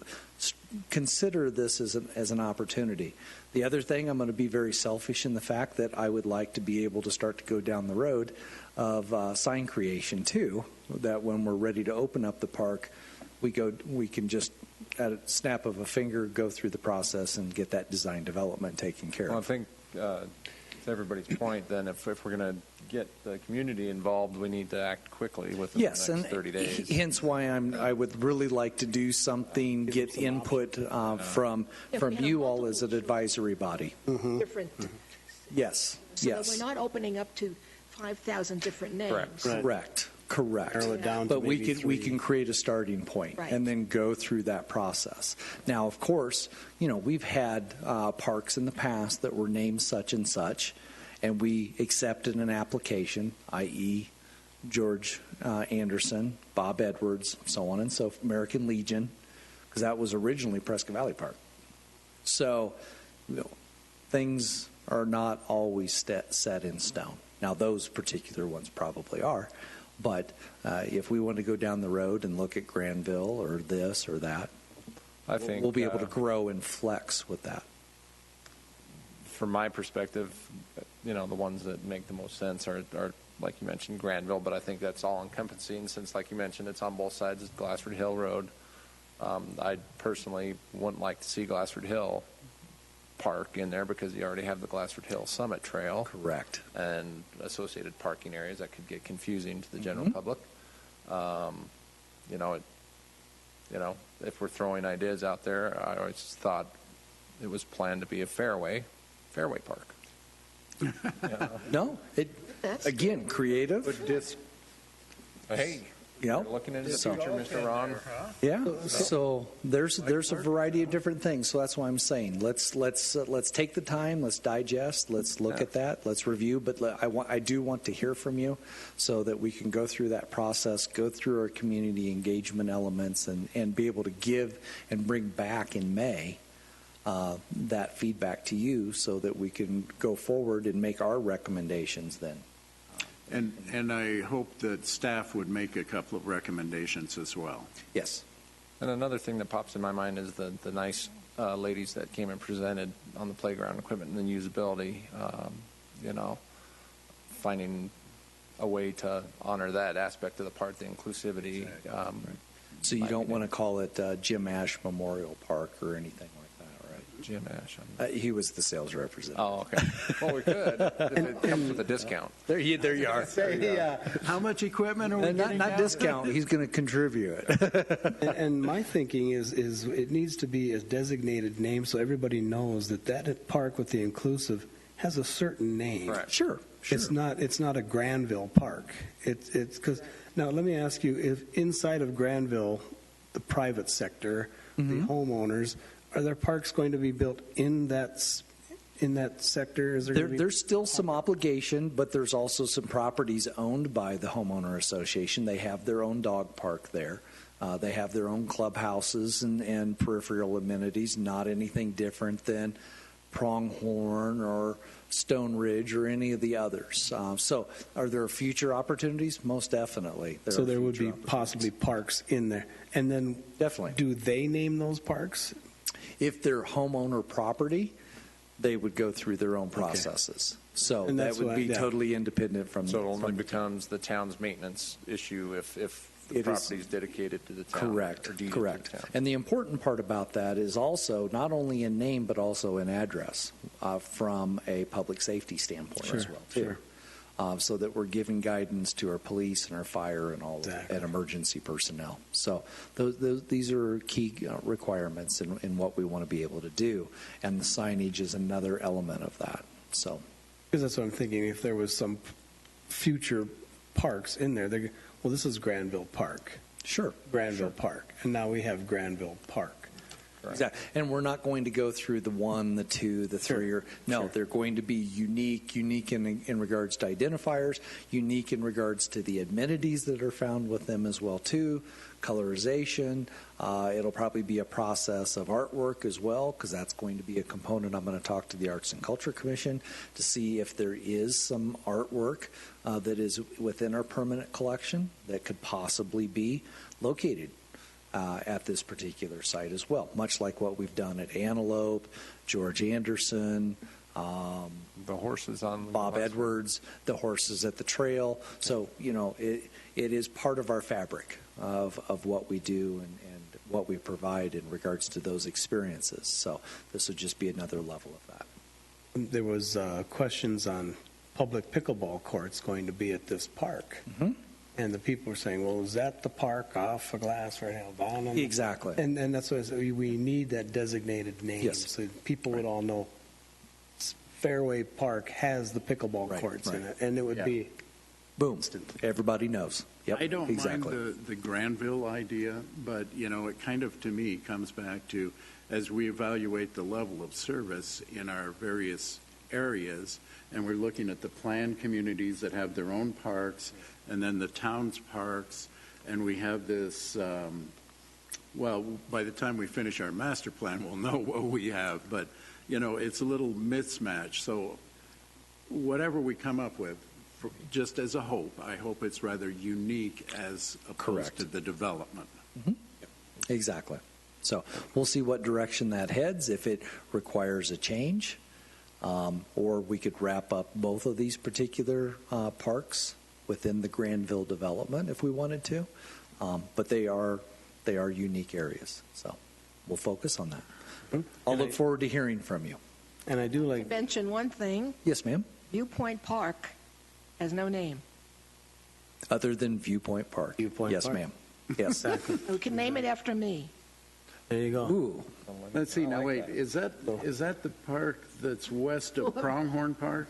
consider this as an opportunity. The other thing, I'm going to be very selfish in the fact that I would like to be able to start to go down the road of sign creation too, that when we're ready to open up the park, we can just at a snap of a finger go through the process and get that design development taken care Well, I of. think to everybody's point, then, if we're going to get the community involved, we need to act quickly within Yes, the and next 30 days. hence why I would really like to do something, get input from If we have you all multiple as an advisory body. Different. Yes, So that yes. we're not opening up to 5,000 different names. Correct. Right. Correct. Narrow it down to But we maybe can 3. create a starting point Right. and then go through that process. Now, of course, we've had parks in the past that were named such and such, and we accepted an application, i.e. George Anderson, Bob Edwards, so on and so forth, American Legion, because that was originally Prescott Valley Park. So things are not always set in stone. Now, those particular ones probably are, but if we want to go down the road and look at Granville or this or that, I think we'll be able to grow and flex with that. From my perspective, the ones that make the most sense are like you mentioned, Granville, but I think that's all encompassing since, like you mentioned, it's on both sides of Glassford Hill Road. I personally wouldn't like to see Glassford Hill Park in there because you already have the Glassford Hill Summit Trail. Correct. And associated parking areas that could get confusing to the general public. If we're throwing ideas out there, I always thought it was planned to be a fairway park. No, That's again, creative. Hey, Yeah. we're looking into the So- future, Mr. Ron. Yeah. So there's a variety of different things. So that's why I'm saying let's take the time, let's digest, let's look at that, let's review. But I do want to hear from you so that we can go through that process, go through our community engagement elements, and be able to give and bring back in May that feedback to you so that we can go forward and make our recommendations then. And I hope that staff would make a couple of recommendations as well. Yes. And another thing that pops in my mind is the nice ladies that came and presented on the playground equipment and the usability, finding a way to honor that aspect of the park, the inclusivity. So you don't want to call it Jim Ash Memorial Park or anything like that, right? Jim Ash. He was the sales representative. Oh, okay. Well, we could if it comes with a discount. There you are. How much equipment are we And not getting now? discount. He's going to contribute. And my thinking is it needs to be a designated name so everybody knows that park with the inclusive has a certain name. Right. Sure. It's not a Granville Park. It's because now let me ask you, if inside of Granville, the private sector, the homeowners, are there parks going to be built in that sector? Is there going to be... There's still some obligation, but there's also some properties owned by the homeowner association. They have their own dog park there. They have their own clubhouses and peripheral amenities, not anything different than Pronghorn or Stone Ridge or any of the others. So are there future opportunities? Most definitely. So there would be possibly parks in there. And then Definitely. do they name those parks? If they're homeowner property, they would go through their own processes. So And that that's would what be yeah. totally independent from So it only from the becomes the town's maintenance issue if the It is- property is dedicated to the town. Correct, or deeded to correct. the town. And the important part about that is also not only in name but also in address from a public safety standpoint as Sure, well, too. sure. So that we're giving guidance to our police and our fire and all Exactly. and emergency personnel. So these are key requirements in what we want to be able to do, and the signage is another element of that. So. Because that's what I'm thinking. If there was some future parks in there, well, this is Granville Park. Sure. Granville Park. And now we have Granville Park. Exactly. And we're not going to go through the 1, the 2, the 3. No, Sure. they're going to be unique in regards to identifiers, unique in regards to the amenities that are found with them as well, too, colorization. It'll probably be a process of artwork as well, because that's going to be a component. I'm going to talk to the Arts and Culture Commission to see if there is some artwork that is within our permanent collection that could possibly be located at this particular site as well, much like what we've done at Antelope, George Anderson, The horses on Bob Edwards, the horses at the trail. So, it is part of our fabric of what we do and what we provide in regards to those experiences. So this would just be another level of that. There was questions on public pickleball courts going to be at this park. Mm-hmm. And the people were saying, well, is that the park off of Glass right now down? Exactly. And that's what I said. We need that designated name Yes. so people would all know Fairway Park has the pickleball Right, courts in right. it. And it would Yeah. be Boom. Everybody knows. Yep, I don't exactly. mind the Granville idea, but, it kind of, to me, comes back to, as we evaluate the level of service in our various areas, and we're looking at the planned communities that have their own parks, and then the town's parks, and we have this, well, by the time we finish our master plan, we'll know what we have, but, it's a little mismatch. So whatever we come up with, just as a hope, I hope it's rather unique as opposed Correct. to the development. Exactly. So we'll see what direction that heads, if it requires a change, or we could wrap up both of these particular parks within the Granville development if we wanted to. But they are unique areas. So we'll focus on that. I'll And look forward to hearing from you. And I do like, Mention one thing, Yes, ma'am. Viewpoint Park has no name. Other than Viewpoint Park. Viewpoint yes, Park. ma'am. Yes. We can name it after me. there you go. Ooh. Let's see, I now like wait, that. is that the park that's west of Pronghorn Park?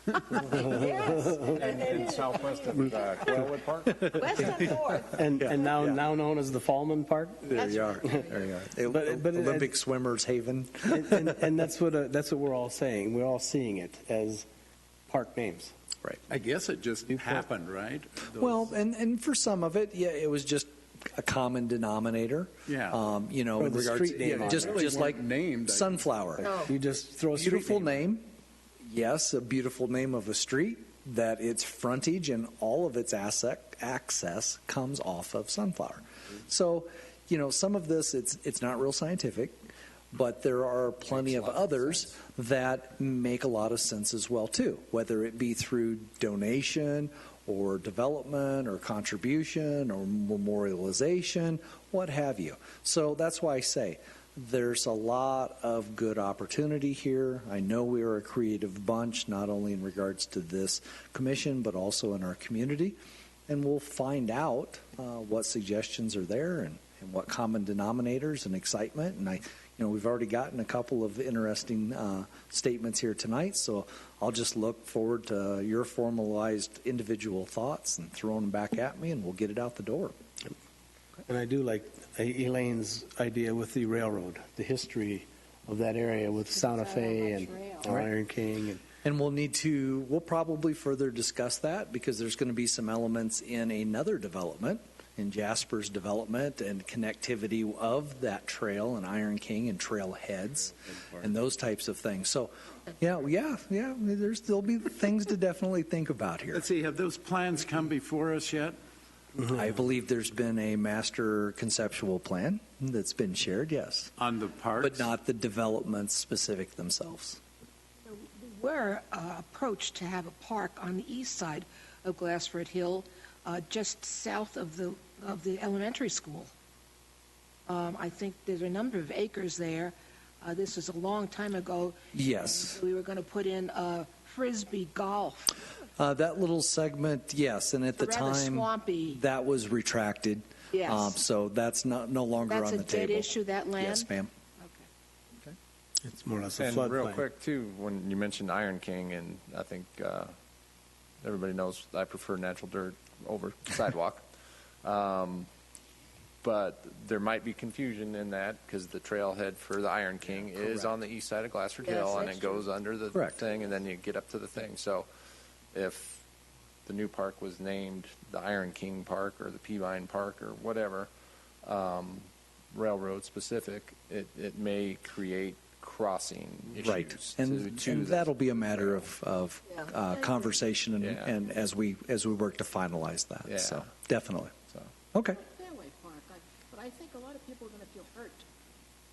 Yes, And southwest of Quailwood Park? west and north. And now known as the Fallman Park. There That's you are. right. There you are. But Olympic Swimmers Haven. and that's what we're all saying. We're all seeing it as park names. Right. I guess it just happened, right? Those- Well, and for some of it, yeah, it was just a common denominator. Yeah. Or In the regards street name on it. just Really just like weren't named, I sunflower. No. You just throw a street Beautiful name. name. Yes, a beautiful name of a street. that its frontage and all of its access comes off of Sunflower. So, some of this, it's not real scientific, but there are plenty of others that make a lot of sense as well, too, whether it be through donation or development or contribution or memorialization, what have you. So that's why I say there's a lot of good opportunity here. I know we are a creative bunch, not only in regards to this commission, but also in our community. And we'll find out what suggestions are there and what common denominators and excitement. And we've already gotten a couple of interesting statements here tonight, so I'll just look forward to your formalized individual thoughts and throwing them back at me, and we'll get it out the door. And I do like Elaine's idea with the railroad, the history of that area with Santa Fe and Iron King. And we'll probably further discuss that because there's going to be some elements in another development, in Jasper's development and connectivity of that trail and Iron King and trailheads and those types of things. So, there'll be things to definitely think about here. Let's see, have those plans come before us yet? I believe there's been a master conceptual plan that's been shared, yes. On the parks? But not the developments specific themselves. We're approached to have a park on the east side of Glassford Hill, just south of the elementary school. I think there's a number of acres there. This was a long time ago. Yes. We were going to put in Frisbee golf. That little segment, yes, and at the rather time, swampy. that was retracted. Yes. So that's no longer That's on the a table. dead issue, that land? Yes, ma'am. Okay. It's more or less a And flood real plain. quick, too, when you mentioned Iron King, and I think everybody knows I prefer natural dirt over sidewalk. But there might be confusion in that because the trailhead for the Iron King is on the east side of Glassford Yes, Hill, and that's it goes under the Correct. thing, and then you get up to the thing. So if the new park was named the Iron King Park or the Peavine Park or whatever, railroad specific, it may create crossing issues. Right, and to the- that'll be a matter of Yeah. conversation and, Yeah. and as we work to finalize that. Yeah. So definitely. So. Okay. Fairway Park, but I think a lot of people are going to feel hurt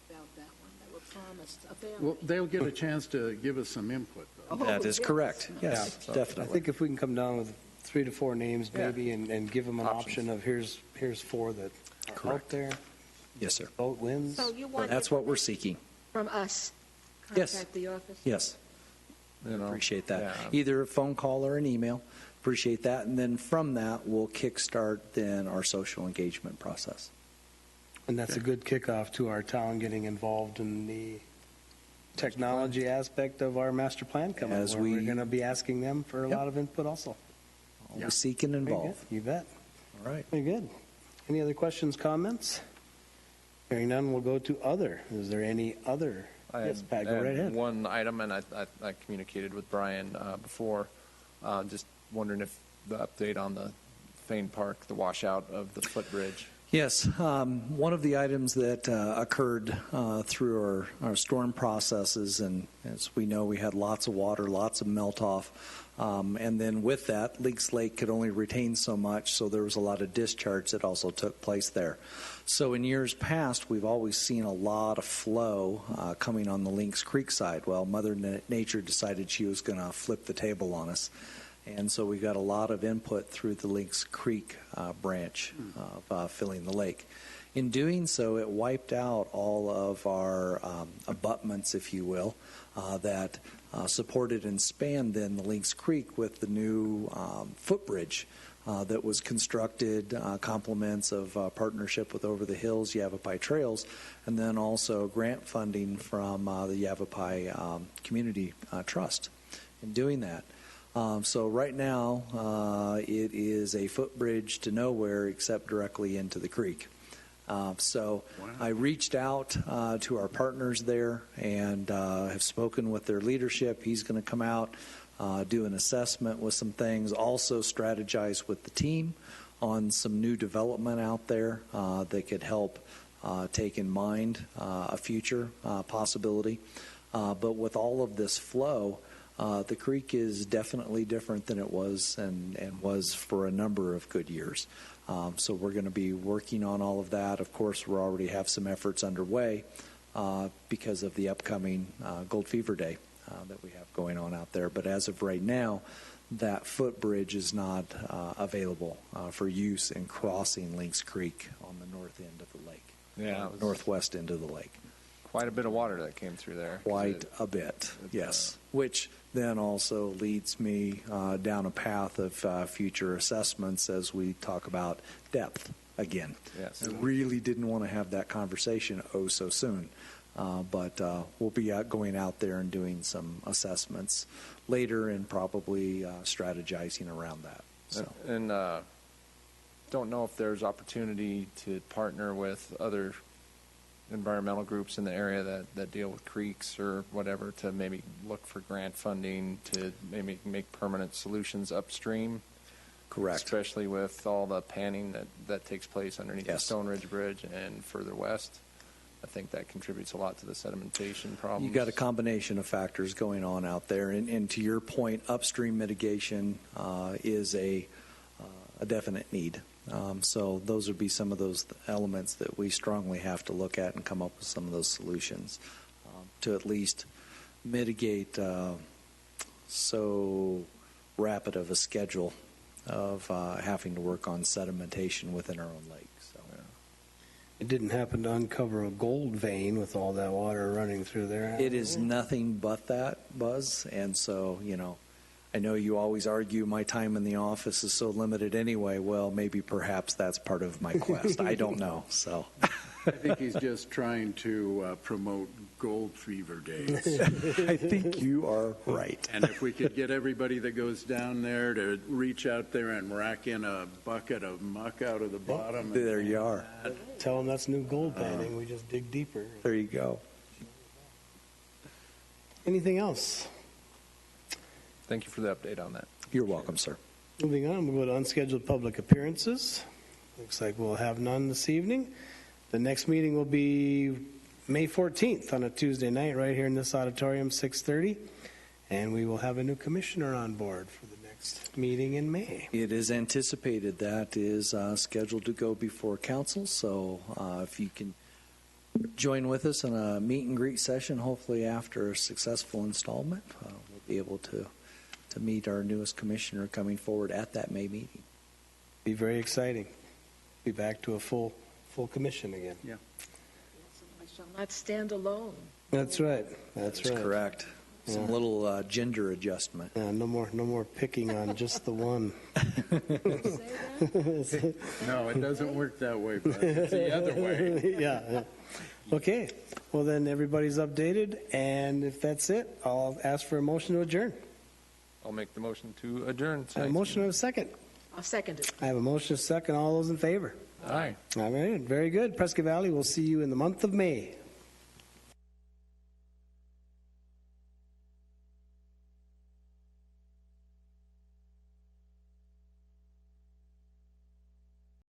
about that one that were promised a fairway. Well, they'll get a chance to give us some input, though. That is yes. correct. Yes, So- I definitely. think if we can come down with 3 to 4 names Yeah. maybe and give them an Options. option of here's 4 that are out Correct. there, Yes, sir. vote wins. So you want That's what we're seeking. from us? Yes. Contact the office? Yes. You know, Appreciate that. yeah. Either a phone call or an email. Appreciate that. And then from that, we'll kickstart then our social engagement process. And that's a good kickoff to our town getting involved in the technology aspect of our master plan coming. As where we're we- going to be asking them for a Yep. lot of input also. Always seek and Very good. involve. You bet. All right. Very good. Any other questions, comments? Hearing none, we'll go to other. Is there any other? Yes, Pat, go I right had ahead. one item, and I communicated with Brian before, just wondering if the update on the Fane Park, the washout of the footbridge. Yes, one of the items that occurred through our storm processes, and as we know, we had lots of water, lots of melt off, and then with that, Leaks Lake could only retain so much, so there was a lot of discharge that also took place there. So in years past, we've always seen a lot of flow coming on the Lynx Creek side. Well, Mother Nature decided she was going to flip the table on us. And so we got a lot of input through the Lynx Creek branch of filling the lake. In doing so, it wiped out all of our abutments, if you will, that supported and spanned then the Lynx Creek with the new footbridge that was constructed, complements of partnership with Over the Hills, Yavapai Trails, and then also grant funding from the Yavapai Community Trust in doing that. So right now, it is a footbridge to nowhere except directly into the creek. So I reached out to our partners there and have spoken with their leadership. He's going to come out, do an assessment with some things, also strategize with the team on some new development out there that could help take in mind a future possibility. But with all of this flow, The creek is definitely different than it was and was for a number of good years. So we're going to be working on all of that. Of course, we already have some efforts underway because of the upcoming Gold Fever Day that we have going on out there. But as of right now, that footbridge is not available for use in crossing Lynx Creek on the north end of the lake. Yeah, it was Northwest end of the lake. quite a bit of water that came through there. Quite a bit, yes. Which then also leads me down a path of future assessments as we talk about depth again. Yes. I really didn't want to have that conversation so soon. But we'll be going out there and doing some assessments later and probably strategizing around that. So. And don't know if there's opportunity to partner with other environmental groups in the area that deal with creeks or whatever to maybe look for grant funding to maybe make permanent solutions upstream. Correct. Especially with all the panning that takes place underneath the Yes. Stone Ridge Bridge and further west. I think that contributes a lot to the sedimentation problems. You got a combination of factors going on out there, and to your point, upstream mitigation is a definite need. So those would be some of those elements that we strongly have to look at and come up with some of those solutions to at least mitigate so rapid of a schedule of having to work on sedimentation within our own lake. So. It didn't happen to uncover a gold vein with all that water running through there. It is nothing but that, Buzz. And so, I know you always argue my time in the office is so limited anyway. Well, maybe perhaps that's part of my quest. I don't know. So I think he's just trying to promote Gold Fever Days. I think you are right. And if we could get everybody that goes down there to reach out there and rack in a bucket of muck out of the bottom. There you are. Tell them that's new gold panning. We just dig deeper. There you go. Anything else? Thank you for the update on that. You're welcome, sir. Moving on, we'll go to unscheduled public appearances. Looks like we'll have none this evening. The next meeting will be May 14th on a Tuesday night right here in this auditorium, 6:30. And we will have a new commissioner on board for the next meeting in May. It is anticipated that is scheduled to go before council. So if you can join with us in a meet and greet session, hopefully after a successful installment, we'll be able to meet our newest commissioner coming forward at that May meeting. Be very exciting. Be back to a full commission again. Yeah. I shall not stand alone. That's right. That's right. Correct. Some Yeah. little gender adjustment. Yeah, no more picking on just the one. No, it doesn't work that way, but it's the other way. Yeah. Okay. Well, then everybody's updated, and if that's it, I'll ask for a motion to adjourn. I'll make the motion to adjourn. I have a motion and a second. I'll second it. I have a motion and a second. All those in favor? Aye. All right. Very good. Prescott Valley, we'll see you in the month of May.